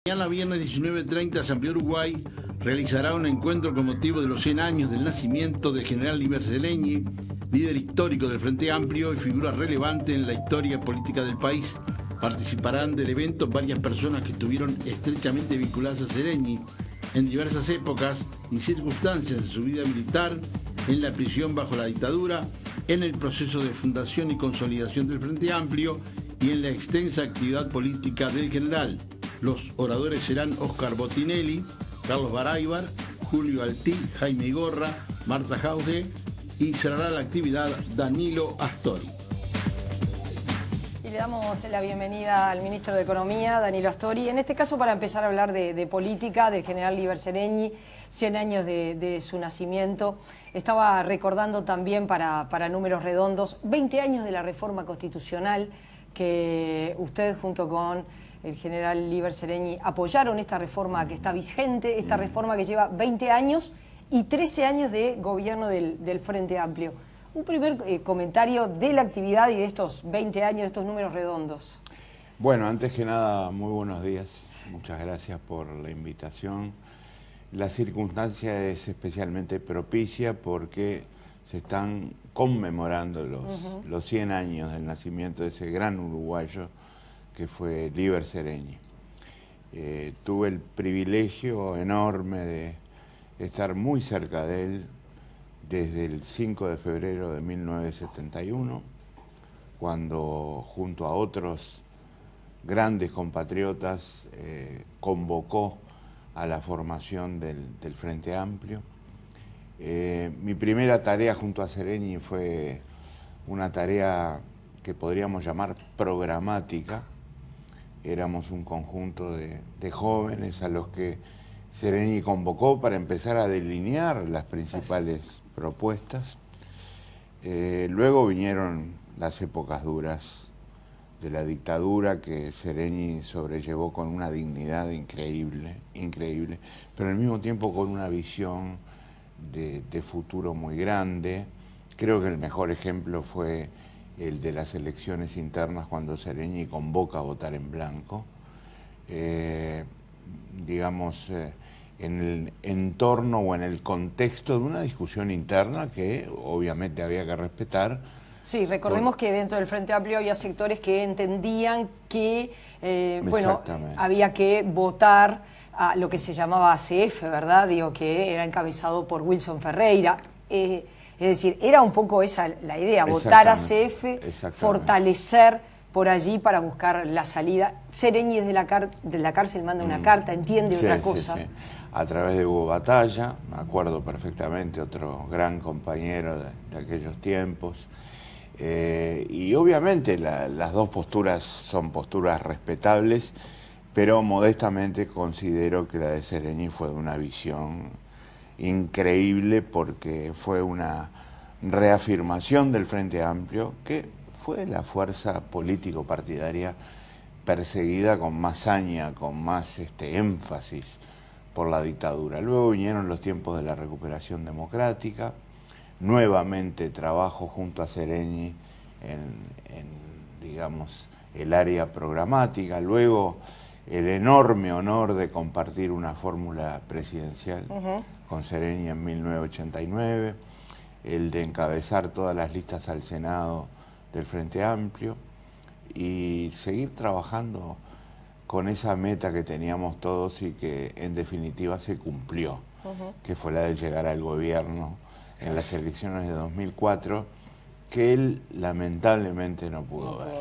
Mañana viernes 19:30, Asamblea Uruguay realizará un encuentro con motivo de los 100 años del nacimiento del general Liber Seregni, líder histórico del Frente Amplio y figura relevante en la historia política del país. Participarán del evento varias personas que estuvieron estrechamente vinculadas a Seregni en diversas épocas y circunstancias de su vida militar, en la prisión bajo la dictadura, en el proceso de fundación y consolidación del Frente Amplio y en la extensa actividad política del general. Los oradores serán Óscar Botinelli, Carlos Baraybar, Julio Altí, Jaime Igorra, Marta Jaude y cerrará la actividad Danilo Astori. Y le damos la bienvenida al ministro de Economía, Danilo Astori, en este caso para empezar a hablar de política, del general Liber Seregni, 100 años de su nacimiento. Estaba recordando también para números redondos, 20 años de la reforma constitucional que usted junto con el general Liber Seregni apoyaron esta reforma que está vigente, esta reforma que lleva 20 años y 13 años de gobierno del Frente Amplio. Un primer comentario de la actividad y de estos 20 años, de estos números redondos. Bueno, antes que nada, muy buenos días. Muchas gracias por la invitación. La circunstancia es especialmente propicia porque se están conmemorando los 100 años del nacimiento de ese gran uruguayo que fue Liber Seregni. Tuve el privilegio enorme de estar muy cerca de él desde el 5 de febrero de 1971, cuando junto a otros grandes compatriotas convocó a la formación del Frente Amplio. Mi primera tarea junto a Seregni fue una tarea que podríamos llamar programática. Éramos un conjunto de jóvenes a los que Seregni convocó para empezar a delinear las principales propuestas. Luego vinieron las épocas duras de la dictadura que Seregni sobrellevó con una dignidad increíble, pero al mismo tiempo con una visión de futuro muy grande. Creo que el mejor ejemplo fue el de las elecciones internas cuando Seregni convoca a votar en blanco, en el entorno o en el contexto de una discusión interna que obviamente había que respetar. Sí, recordemos que dentro del Frente Amplio había sectores que entendían que había que votar a lo que se llamaba ACF, ¿verdad? Digo, que era encabezado por Wilson Ferreira. Es decir, era un poco esa la idea, votar ACF, fortalecer por allí para buscar la salida. Seregni desde la cárcel manda una carta, entiende otra cosa. Sí. A través de Hugo Batalla, me acuerdo perfectamente, otro gran compañero de aquellos tiempos. Y obviamente las dos posturas son posturas respetables, pero modestamente considero que la de Seregni fue de una visión increíble porque fue una reafirmación del Frente Amplio, que fue la fuerza político-partidaria perseguida con más saña, con más énfasis por la dictadura. Luego vinieron los tiempos de la recuperación democrática, nuevamente trabajo junto a Seregni en el área programática, luego el enorme honor de compartir una fórmula presidencial con Seregni en 1989, el de encabezar todas las listas al Senado del Frente Amplio y seguir trabajando con esa meta que teníamos todos y que en definitiva se cumplió, que fue la de llegar al gobierno en las elecciones de 2004, que él lamentablemente no pudo ver,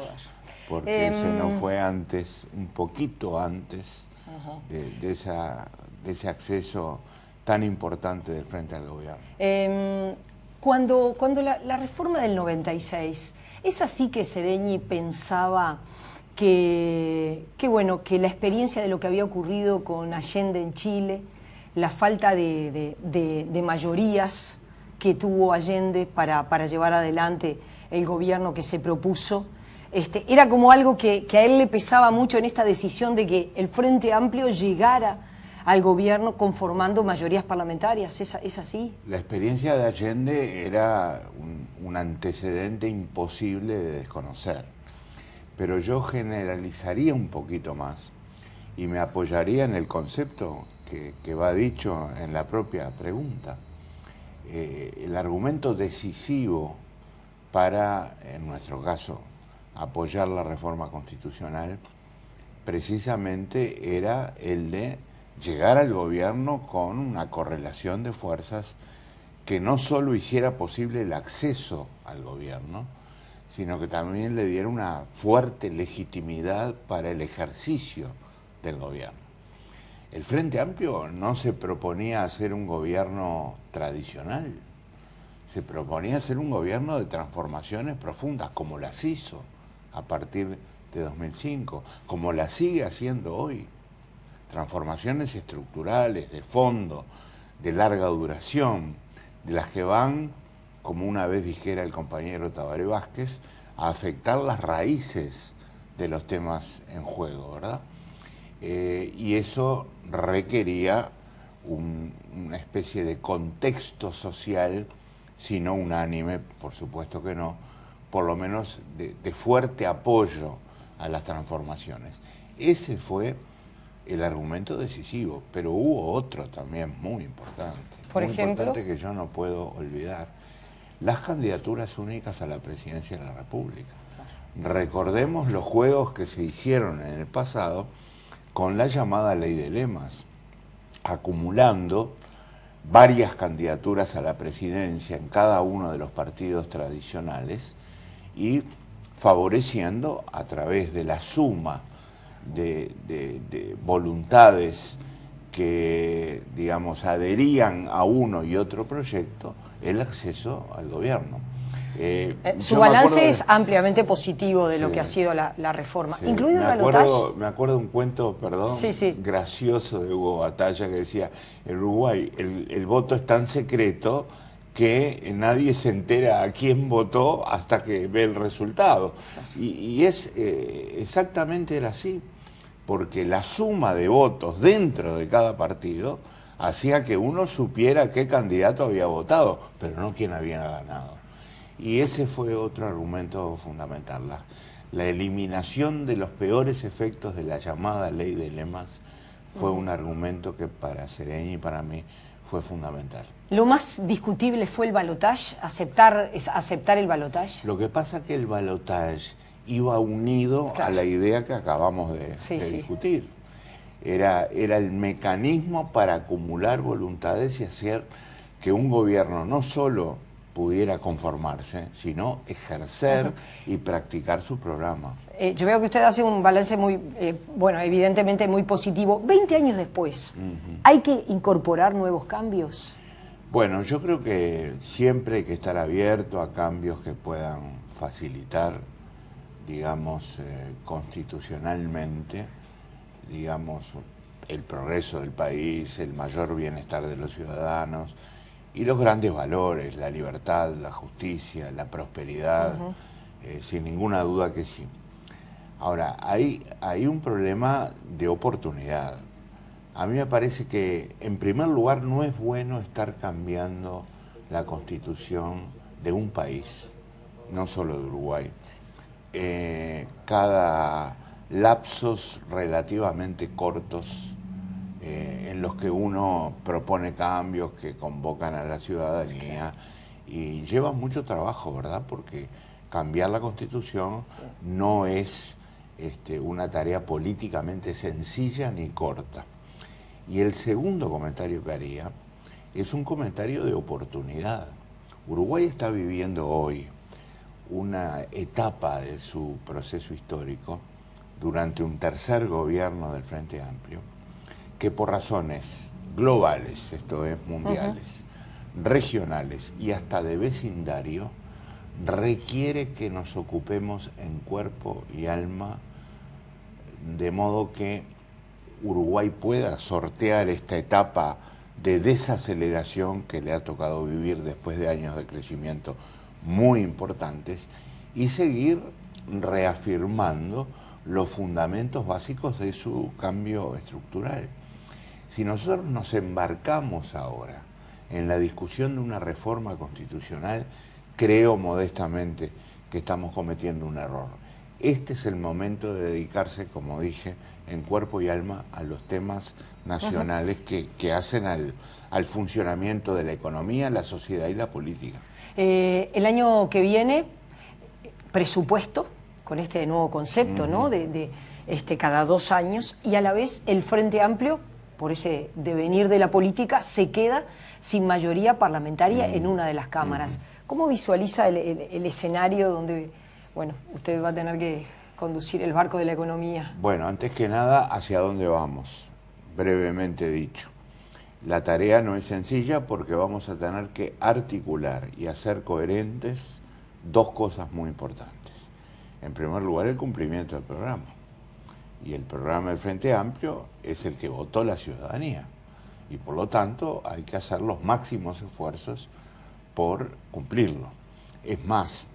porque se nos fue antes, un poquito antes de ese acceso tan importante del Frente al Gobierno. Cuando la reforma del 96, ¿es así que Seregni pensaba que la experiencia de lo que había ocurrido con Allende en Chile, la falta de mayorías que tuvo Allende para llevar adelante el gobierno que se propuso, era como algo que a él le pesaba mucho en esta decisión de que el Frente Amplio llegara al gobierno conformando mayorías parlamentarias? ¿Es así? La experiencia de Allende era un antecedente imposible de desconocer, pero yo generalizaría un poquito más y me apoyaría en el concepto que va dicho en la propia pregunta. El argumento decisivo para, en nuestro caso, apoyar la reforma constitucional, precisamente era el de llegar al gobierno con una correlación de fuerzas que no solo hiciera posible el acceso al gobierno, sino que también le diera una fuerte legitimidad para el ejercicio del gobierno. El Frente Amplio no se proponía hacer un gobierno tradicional, se proponía hacer un gobierno de transformaciones profundas, como las hizo a partir de 2005, como las sigue haciendo hoy. Transformaciones estructurales, de fondo, de larga duración, de las que van, como una vez dijera el compañero Tabaré Vázquez, a afectar las raíces de los temas en juego, ¿verdad? Y eso requería una especie de contexto social, si no unánime, por supuesto que no, por lo menos de fuerte apoyo a las transformaciones. Ese fue el argumento decisivo, pero hubo otro también muy importante. Por ejemplo, importante que yo no puedo olvidar. Las candidaturas únicas a la presidencia de la República. Recordemos los juegos que se hicieron en el pasado con la llamada ley de lemas, acumulando varias candidaturas a la presidencia en cada uno de los partidos tradicionales y favoreciendo a través de la suma de voluntades que, digamos, adherían a uno y otro proyecto, el acceso al gobierno. Su balance es ampliamente positivo de lo que ha sido la reforma, incluido el balotaje. Me acuerdo un cuento, perdón, gracioso de Hugo Batalla que decía, en Uruguay el voto es tan secreto que nadie se entera a quién votó hasta que ve el resultado. Y es exactamente era así, porque la suma de votos dentro de cada partido hacía que uno supiera qué candidato había votado, pero no quién había ganado. Y ese fue otro argumento fundamental, la eliminación de los peores efectos de la llamada ley de lemas fue un argumento que para Sereñi y para mí fue fundamental. ¿Lo más discutible fue el balotaje, aceptar el balotaje? Lo que pasa es que el balotaje iba unido a la idea que acabamos de discutir. Era el mecanismo para acumular voluntades y hacer que un gobierno no solo pudiera conformarse, sino ejercer y practicar su programa. Yo veo que usted hace un balance muy, bueno, evidentemente muy positivo. 20 años después, ¿hay que incorporar nuevos cambios? Bueno, yo creo que siempre hay que estar abierto a cambios que puedan facilitar, digamos, constitucionalmente, digamos, el progreso del país, el mayor bienestar de los ciudadanos y los grandes valores, la libertad, la justicia, la prosperidad, sin ninguna duda que sí. Ahora, hay un problema de oportunidad. A mí me parece que, en primer lugar, no es bueno estar cambiando la constitución de un país, no solo de Uruguay. Cada lapsos relativamente cortos en los que uno propone cambios que convocan a la ciudadanía y llevan mucho trabajo, ¿verdad? Porque cambiar la Constitución no es una tarea políticamente sencilla ni corta. Y el segundo comentario que haría es un comentario de oportunidad. Uruguay está viviendo hoy una etapa de su proceso histórico durante un tercer gobierno del Frente Amplio que por razones globales, esto es mundiales, regionales y hasta de vecindario, requiere que nos ocupemos en cuerpo y alma de modo que Uruguay pueda sortear esta etapa de desaceleración que le ha tocado vivir después de años de crecimiento muy importantes y seguir reafirmando los fundamentos básicos de su cambio estructural. Si nosotros nos embarcamos ahora en la discusión de una reforma constitucional, creo modestamente que estamos cometiendo un error. Este es el momento de dedicarse, como dije, en cuerpo y alma a los temas nacionales que hacen al funcionamiento de la economía, la sociedad y la política. El año que viene, presupuesto, con este nuevo concepto, ¿no? de cada 2 años, y a la vez el Frente Amplio, por ese devenir de la política, se queda sin mayoría parlamentaria en una de las cámaras. ¿Cómo visualiza el escenario donde, bueno, usted va a tener que conducir el barco de la economía? Bueno, antes que nada, ¿hacia dónde vamos? Brevemente dicho. La tarea no es sencilla porque vamos a tener que articular y hacer coherentes 2 cosas muy importantes. En primer lugar, el cumplimiento del programa. Y el programa del Frente Amplio es el que votó la ciudadanía. Y por lo tanto hay que hacer los máximos esfuerzos por cumplirlo. Es más,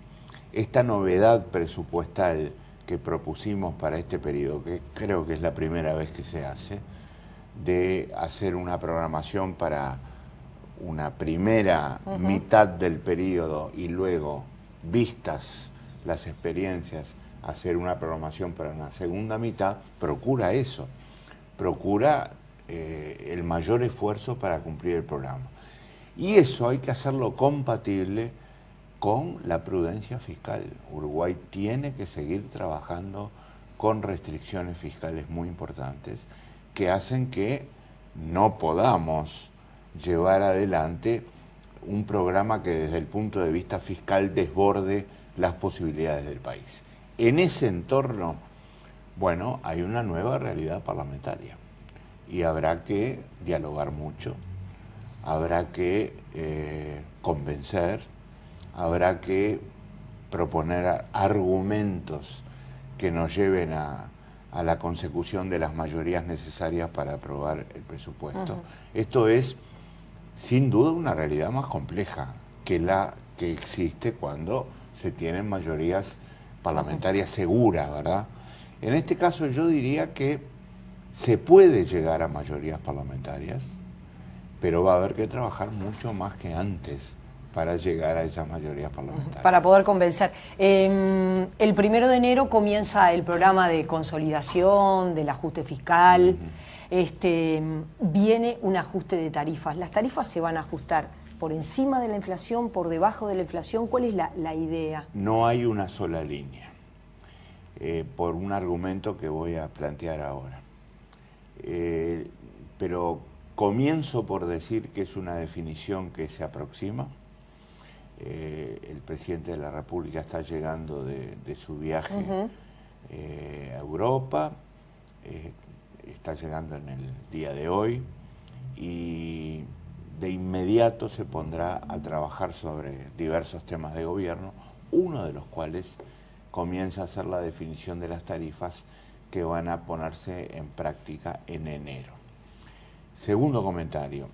esta novedad presupuestal que propusimos para este periodo, que creo que es la primera vez que se hace, de hacer una programación para una primera mitad del periodo y luego, vistas las experiencias, hacer una programación para una segunda mitad, procura eso, procura el mayor esfuerzo para cumplir el programa. Y eso hay que hacerlo compatible con la prudencia fiscal. Uruguay tiene que seguir trabajando con restricciones fiscales muy importantes que hacen que no podamos llevar adelante un programa que desde el punto de vista fiscal desborde las posibilidades del país. En ese entorno, bueno, hay una nueva realidad parlamentaria y habrá que dialogar mucho, habrá que convencer, habrá que proponer argumentos que nos lleven a la consecución de las mayorías necesarias para aprobar el presupuesto. Esto es, sin duda, una realidad más compleja que la que existe cuando se tienen mayorías parlamentarias seguras, ¿verdad? En este caso yo diría que se puede llegar a mayorías parlamentarias, pero va a haber que trabajar mucho más que antes para llegar a esas mayorías parlamentarias. Para poder convencer. El 1 de enero comienza el programa de consolidación, del ajuste fiscal. Viene un ajuste de tarifas. ¿Las tarifas se van a ajustar por encima de la inflación, por debajo de la inflación? ¿Cuál es la idea? No hay una sola línea, por un argumento que voy a plantear ahora. Pero comienzo por decir que es una definición que se aproxima. El presidente de la República está llegando de su viaje a Europa, está llegando en el día de hoy y de inmediato se pondrá a trabajar sobre diversos temas de gobierno, uno de los cuales comienza a ser la definición de las tarifas que van a ponerse en práctica en enero. Segundo comentario,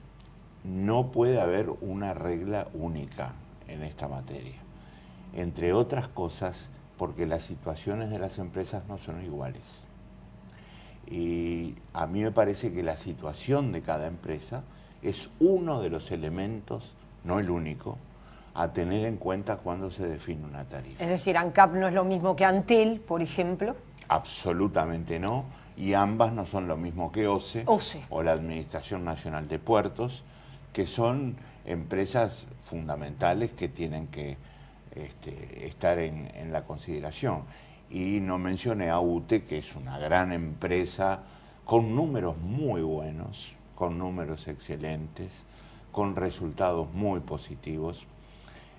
no puede haber una regla única en esta materia, entre otras cosas porque las situaciones de las empresas no son iguales. Y a mí me parece que la situación de cada empresa es uno de los elementos, no el único, a tener en cuenta cuando se define una tarifa. Es decir, ANCAP no es lo mismo que Antel, por ejemplo. Absolutamente no, y ambas no son lo mismo que OCE. O la Administración Nacional de Puertos, que son empresas fundamentales que tienen que estar en la consideración. Y no mencioné a UTE, que es una gran empresa con números muy buenos, con números excelentes, con resultados muy positivos.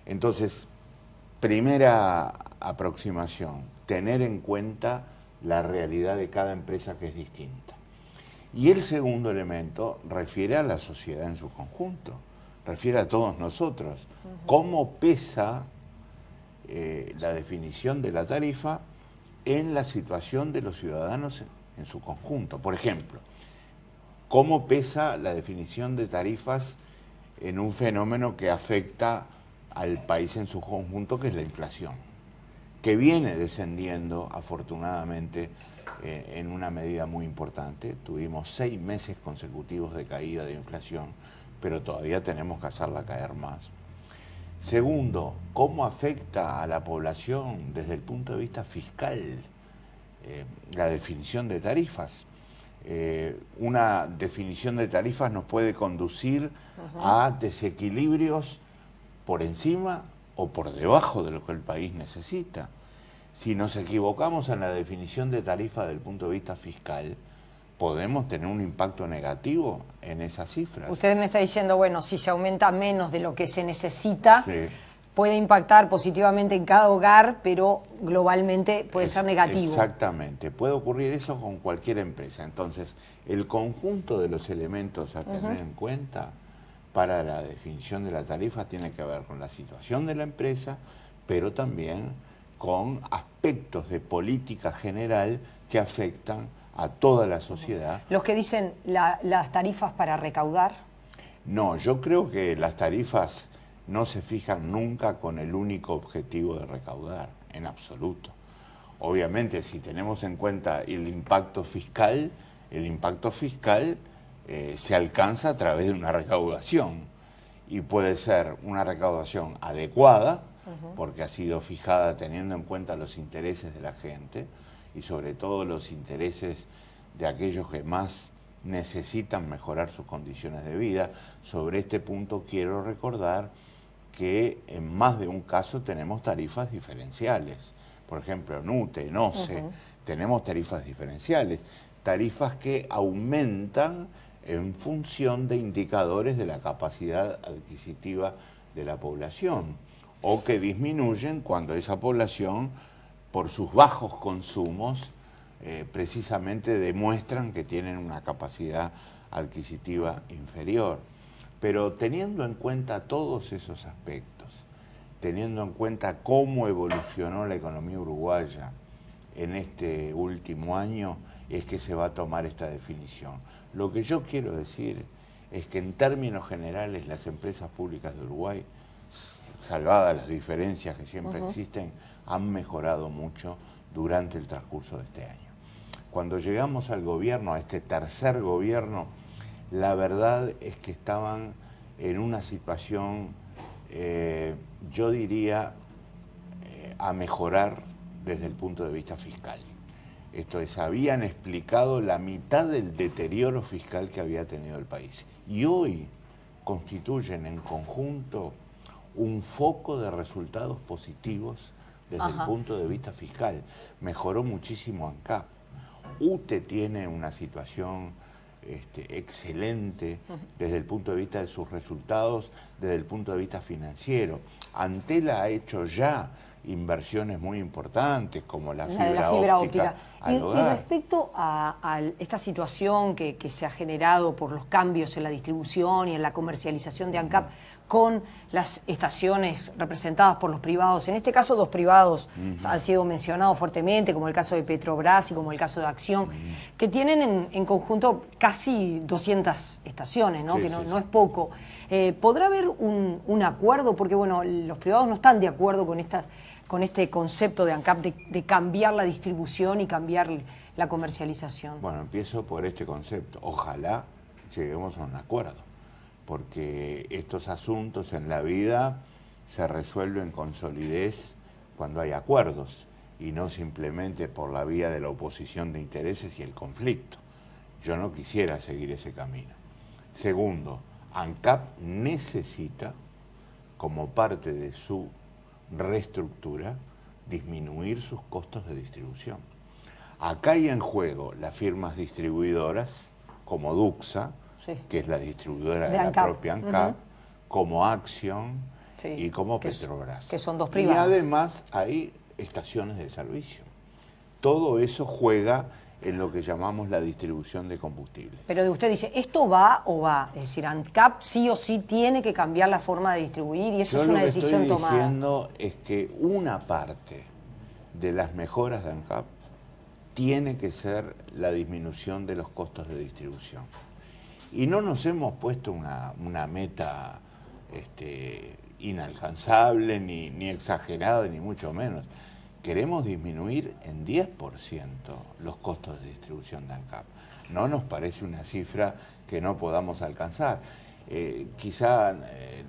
Entonces, primera aproximación, tener en cuenta la realidad de cada empresa que es distinta. Y el segundo elemento refiere a la sociedad en su conjunto, refiere a todos nosotros. ¿Cómo pesa la definición de la tarifa en la situación de los ciudadanos en su conjunto? Por ejemplo, ¿cómo pesa la definición de tarifas en un fenómeno que afecta al país en su conjunto, que es la inflación, que viene descendiendo afortunadamente en una medida muy importante? Tuvimos 6 meses consecutivos de caída de inflación, pero todavía tenemos que hacerla caer más. Segundo, ¿cómo afecta a la población desde el punto de vista fiscal la definición de tarifas? una definición de tarifas nos puede conducir a desequilibrios por encima o por debajo de lo que el país necesita. Si nos equivocamos en la definición de tarifa desde el punto de vista fiscal, podemos tener un impacto negativo en esas cifras. Usted me está diciendo, bueno, si se aumenta menos de lo que se necesita, Sí. puede impactar positivamente en cada hogar, pero globalmente puede ser negativo. Exactamente, puede ocurrir eso con cualquier empresa. Entonces, el conjunto de los elementos a tener en cuenta para la definición de la tarifa tiene que ver con la situación de la empresa, pero también con aspectos de política general que afectan a toda la sociedad. Los que dicen las tarifas para recaudar. No, yo creo que las tarifas no se fijan nunca con el único objetivo de recaudar, en absoluto. Obviamente, si tenemos en cuenta el impacto fiscal se alcanza a través de una recaudación, y puede ser una recaudación adecuada, porque ha sido fijada teniendo en cuenta los intereses de la gente, y sobre todo los intereses de aquellos que más necesitan mejorar sus condiciones de vida. Sobre este punto quiero recordar que en más de un caso tenemos tarifas diferenciales. Por ejemplo, en UTE, en OCE, tenemos tarifas diferenciales, tarifas que aumentan en función de indicadores de la capacidad adquisitiva de la población, o que disminuyen cuando esa población, por sus bajos consumos, precisamente demuestran que tienen una capacidad adquisitiva inferior. Pero teniendo en cuenta todos esos aspectos, teniendo en cuenta cómo evolucionó la economía uruguaya en este último año, es que se va a tomar esta definición. Lo que yo quiero decir es que en términos generales las empresas públicas de Uruguay, salvadas las diferencias que siempre existen, han mejorado mucho durante el transcurso de este año. Cuando llegamos al gobierno, a este tercer gobierno, la verdad es que estaban en una situación, yo diría, a mejorar desde el punto de vista fiscal. Esto es, habían explicado la mitad del deterioro fiscal que había tenido el país. Y hoy constituyen en conjunto un foco de resultados positivos desde el punto de vista fiscal. Mejoró muchísimo ANCAP. UTE tiene una situación excelente desde el punto de vista de sus resultados, desde el punto de vista financiero. Antela ha hecho ya inversiones muy importantes como la fibra óptica al hogar. Y respecto a esta situación que se ha generado por los cambios en la distribución y en la comercialización de ANCAP con las estaciones representadas por los privados, en este caso dos privados han sido mencionados fuertemente, como el caso de Petrobras y como el caso de Acción, que tienen en conjunto casi 200 estaciones, ¿no? Que no es poco. ¿Podrá haber un acuerdo? Porque bueno, los privados no están de acuerdo con este concepto de ANCAP de cambiar la distribución y cambiar la comercialización. Bueno, empiezo por este concepto. Ojalá lleguemos a un acuerdo, porque estos asuntos en la vida se resuelven con solidez cuando hay acuerdos y no simplemente por la vía de la oposición de intereses y el conflicto. Yo no quisiera seguir ese camino. Segundo, ANCAP necesita, como parte de su reestructura, disminuir sus costos de distribución. Acá hay en juego las firmas distribuidoras como Duxa, que es la distribuidora de la propia ANCAP, como Acción y como Petrobras. Que son dos privados. Y además hay estaciones de servicio. Todo eso juega en lo que llamamos la distribución de combustible. Pero usted dice, ¿esto va o va? Es decir, ANCAP sí o sí tiene que cambiar la forma de distribuir y eso es una decisión tomada. Yo lo que estoy diciendo es que una parte de las mejoras de ANCAP tiene que ser la disminución de los costos de distribución. Y no nos hemos puesto una meta inalcanzable, ni exagerada, ni mucho menos. Queremos disminuir en 10% los costos de distribución de ANCAP. No nos parece una cifra que no podamos alcanzar. Quizá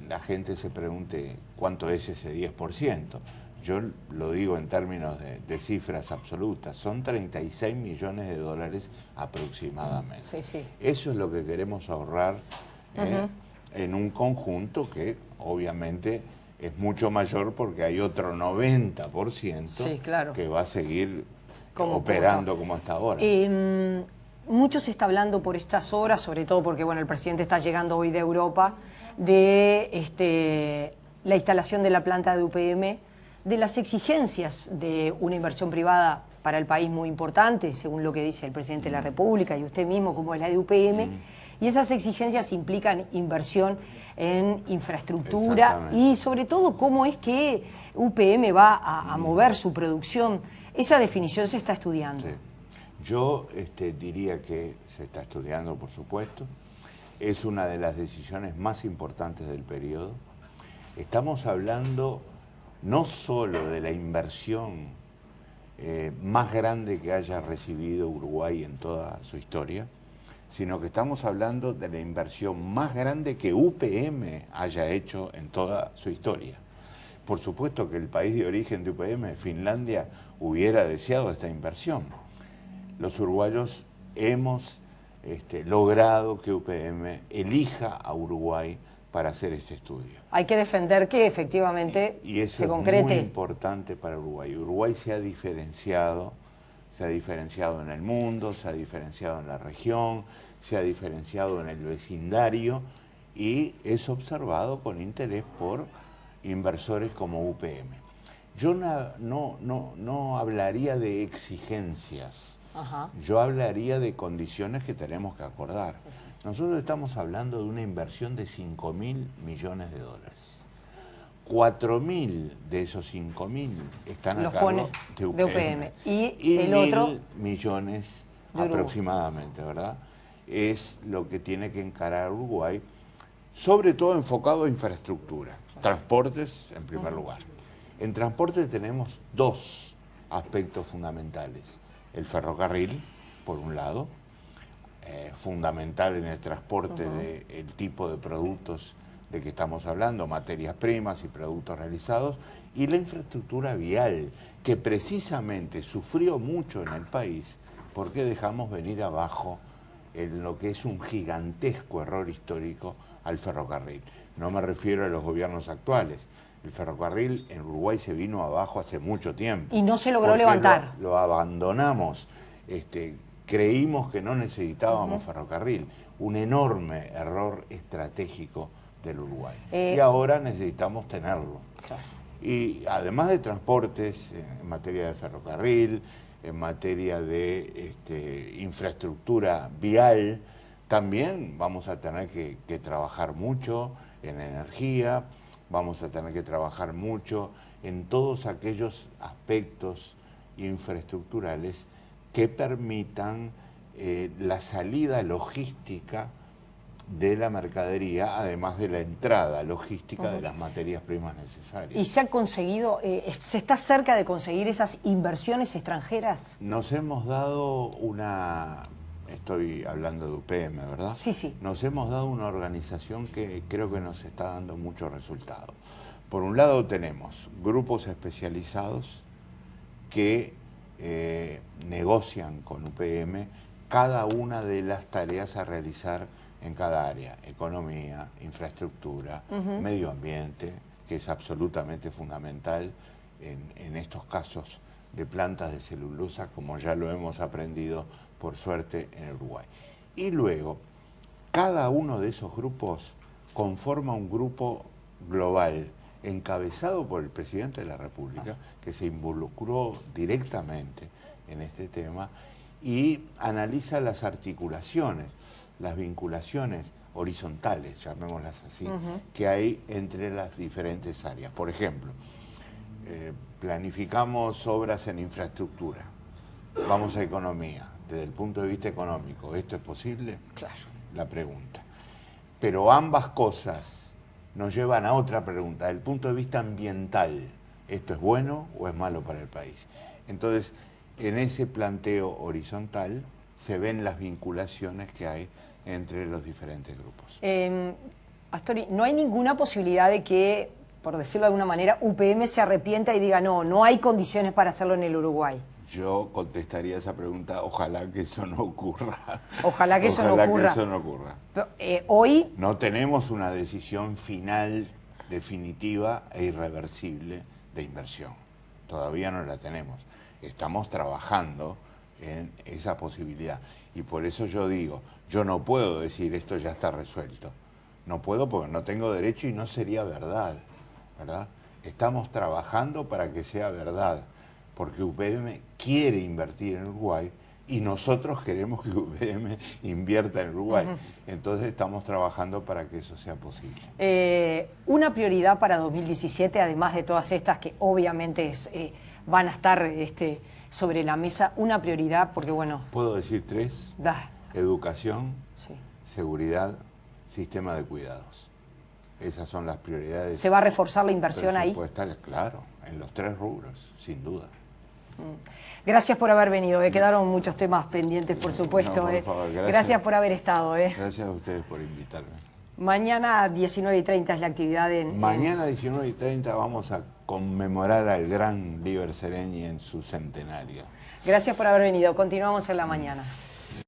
la gente se pregunte cuánto es ese 10%. yo lo digo en términos de cifras absolutas, son 36 millones de dólares aproximadamente. Sí, sí. Eso es lo que queremos ahorrar en un conjunto que obviamente es mucho mayor porque hay otro 90% sí, claro, que va a seguir como operando como hasta ahora. Mucho se está hablando por estas horas, sobre todo porque bueno, el presidente está llegando hoy de Europa, de la instalación de la planta de UPM, de las exigencias de una inversión privada para el país muy importante, según lo que dice el presidente de la República y usted mismo, como es la de UPM, y esas exigencias implican inversión en infraestructura y sobre todo cómo es que UPM va a mover su producción. Esa definición se está estudiando. Sí. Yo diría que se está estudiando, por supuesto. Es una de las decisiones más importantes del periodo. Estamos hablando no solo de la inversión más grande que haya recibido Uruguay en toda su historia, sino que estamos hablando de la inversión más grande que UPM haya hecho en toda su historia. Por supuesto que el país de origen de UPM, Finlandia, hubiera deseado esta inversión. Los uruguayos hemos logrado que UPM elija a Uruguay para hacer este estudio. Hay que defender que efectivamente y eso se concrete. Es muy importante para Uruguay. Uruguay se ha diferenciado en el mundo, se ha diferenciado en la región, se ha diferenciado en el vecindario y es observado con interés por inversores como UPM. Yo no hablaría de exigencias, yo hablaría de condiciones que tenemos que acordar. Nosotros estamos hablando de una inversión de 5.000 millones de dólares. 4.000 de esos 5.000 están a cargo de UPM. Y el otro 1.000 millones aproximadamente, ¿verdad? Es lo que tiene que encarar Uruguay, sobre todo enfocado a infraestructura. Transportes, en primer lugar. En transportes tenemos dos aspectos fundamentales. El ferrocarril, por un lado, fundamental en el transporte del tipo de productos de que estamos hablando, materias primas y productos realizados, y la infraestructura vial, que precisamente sufrió mucho en el país porque dejamos venir abajo en lo que es un gigantesco error histórico al ferrocarril. No me refiero a los gobiernos actuales. El ferrocarril en Uruguay se vino abajo hace mucho tiempo. Y no se logró levantar. Lo abandonamos. Creímos que no necesitábamos ferrocarril. Un enorme error estratégico del Uruguay. Y ahora necesitamos tenerlo. Claro. Y además de transportes, en materia de ferrocarril, en materia de infraestructura vial, también vamos a tener que trabajar mucho en energía, vamos a tener que trabajar mucho en todos aquellos aspectos infraestructurales que permitan la salida logística de la mercadería, además de la entrada logística de las materias primas necesarias. ¿Y se ha conseguido, se está cerca de conseguir esas inversiones extranjeras? Nos hemos dado estoy hablando de UPM, ¿verdad? Sí, sí. Nos hemos dado una organización que creo que nos está dando muchos resultados. Por un lado tenemos grupos especializados que negocian con UPM cada una de las tareas a realizar en cada área: economía, infraestructura, medio ambiente, que es absolutamente fundamental en estos casos de plantas de celulosa, como ya lo hemos aprendido por suerte en Uruguay. Y luego, cada uno de esos grupos conforma un grupo global, encabezado por el presidente de la República, que se involucró directamente en este tema y analiza las articulaciones, las vinculaciones horizontales, llamémoslas así, que hay entre las diferentes áreas. Por ejemplo, planificamos obras en infraestructura, vamos a economía. Desde el punto de vista económico, ¿esto es posible? Claro. La pregunta. Pero ambas cosas nos llevan a otra pregunta. Desde el punto de vista ambiental, ¿esto es bueno o es malo para el país? Entonces, en ese planteo horizontal se ven las vinculaciones que hay entre los diferentes grupos. Astori, ¿no hay ninguna posibilidad de que por decirlo de alguna manera, UPM se arrepienta y diga no, no hay condiciones para hacerlo en el Uruguay? Yo contestaría esa pregunta, ojalá que eso no ocurra. Ojalá que eso no ocurra. Que eso no ocurra. Pero, hoy... No tenemos una decisión final, definitiva e irreversible de inversión. Todavía no la tenemos. Estamos trabajando en esa posibilidad. Y por eso yo digo, yo no puedo decir esto ya está resuelto. No puedo porque no tengo derecho y no sería verdad, ¿verdad? Estamos trabajando para que sea verdad, porque UPM quiere invertir en Uruguay y nosotros queremos que UPM invierta en Uruguay. Entonces estamos trabajando para que eso sea posible. Una prioridad para 2017, además de todas estas que obviamente van a estar sobre la mesa, una prioridad, porque bueno... ¿Puedo decir 3? Educación, sí. Seguridad, sistema de cuidados. Esas son las prioridades. ¿Se va a reforzar la inversión ahí? Claro, en los 3 rubros, sin duda. Gracias por haber venido, quedaron muchos temas pendientes, por supuesto. No, por favor, gracias por haber estado. Gracias a ustedes por invitarme. Mañana 19:30 es la actividad en... Mañana 19:30 vamos a conmemorar al gran Líber Seregni en su centenario. Gracias por haber venido, continuamos en la mañana.